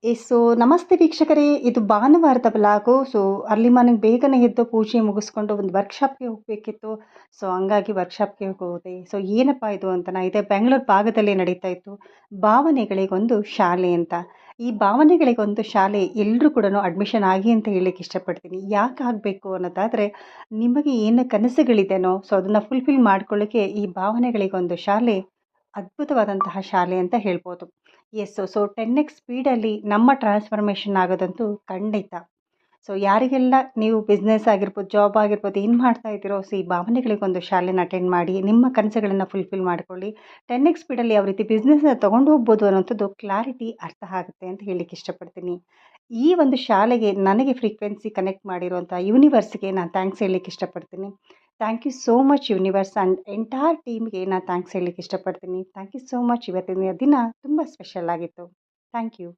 ನಮಸ್ತೆ ವೀಕ್ಷಕರೇ, ಇದು ಭಾನುವಾರದ ಬ್ಲಾಗು. ಅರ್ಲಿ ಮಾರ್ನಿಂಗ್ ಬೇಗನೆ ಎದ್ದು ಪೂಜೆ ಮುಗಿಸ್ಕೊಂಡು ಒಂದು ವರ್ಕ್‌ಶಾಪ್‌ಗೆ ಹೋಗಬೇಕಿತ್ತು. ಹಂಗಾಗಿ ವರ್ಕ್‌ಶಾಪ್‌ಗೆ ಹೋದೆ. ಏನಪ್ಪ ಇದು ಅಂತ ಇದೆ ಬೆಂಗಳೂರು ಭಾಗದಲ್ಲಿ ನಡೀತಾ ಇತ್ತು. ಭಾವನೆಗಳಿಗೊಂದು ಶಾಲೆ ಅಂತ. ಈ ಭಾವನೆಗಳಿಗೊಂದು ಶಾಲೆ ಎಲ್ಲರೂ ಕೂಡ ಅಡ್ಮಿಷನ್ ಆಗಿ ಅಂತ ಹೇಳಲಿಕ್ಕೆ ಇಷ್ಟಪಡ್ತೀನಿ. ಯಾಕೆ ಆಗಬೇಕು ಅನ್ನೋದಾದರೆ, ನಿಮಗೆ ಏನು ಕನಸುಗಳಿದೆನೋ ಅದನ್ನು ಫುಲ್‌ಫಿಲ್ ಮಾಡ್ಕೊಳ್ಳಿಕ್ಕೆ ಈ ಭಾವನೆಗಳಿಗೊಂದು ಶಾಲೆ ಅದ್ಭುತವಾದಂತಹ ಶಾಲೆ ಅಂತ ಹೇಳ್ಬೋದು. ಎಸ್. 10x ಸ್ಪೀಡಲ್ಲಿ ನಮ್ಮ ಟ್ರಾನ್ಸ್‌ಫರ್ಮೇಷನ್ ಆಗೋದಂತೂ ಖಂಡಿತ. ಯಾರಿಗೆಲ್ಲ ನೀವು ಬಿಸ್ನೆಸ್ ಆಗಿರ್ಬೋದು, ಜಾಬ್ ಆಗಿರ್ಬೋದು ಏನು ಮಾಡ್ತಾ ಇದ್ದೀರೋ, ಈ ಭಾವನೆಗಳಿಗೊಂದು ಶಾಲೆನ ಅಟೆಂಡ್ ಮಾಡಿ ನಿಮ್ಮ ಕನಸುಗಳನ್ನು ಫುಲ್‌ಫಿಲ್ ಮಾಡ್ಕೊಳ್ಳಿ. 10x ಸ್ಪೀಡಲ್ಲಿ ಯಾವ ರೀತಿ ಬಿಸ್ನೆಸ್‌ನ ತೊಗೊಂಡು ಹೋಗ್ಬೋದು ಅನ್ನೋಂಥದ್ದು ಕ್ಲಾರಿಟಿ ಅರ್ಥ ಆಗುತ್ತೆ ಅಂತ ಹೇಳಲಿಕ್ಕೆ ಇಷ್ಟಪಡ್ತೀನಿ. ಈ ಒಂದು ಶಾಲೆಗೆ ನನಗೆ ಫ್ರೀಕ್ವೆನ್ಸಿ ಕನೆಕ್ಟ್ ಮಾಡಿರುವಂಥ ಯೂನಿವರ್ಸ್‌ಗೆ ನಾನು ಥ್ಯಾಂಕ್ಸ್ ಹೇಳಲಿಕ್ಕೆ ಇಷ್ಟಪಡ್ತೀನಿ. Thank you so much universe and entire ಟೀಮ್‌ಗೆ ನಾನು ಥ್ಯಾಂಕ್ಸ್ ಹೇಳಲಿಕ್ಕೆ ಇಷ್ಟಪಡ್ತೀನಿ. Thank you so much. ಇವತ್ತಿನ ದಿನ ತುಂಬ ಸ್ಪೆಷಲ್ ಆಗಿತ್ತು. Thank you.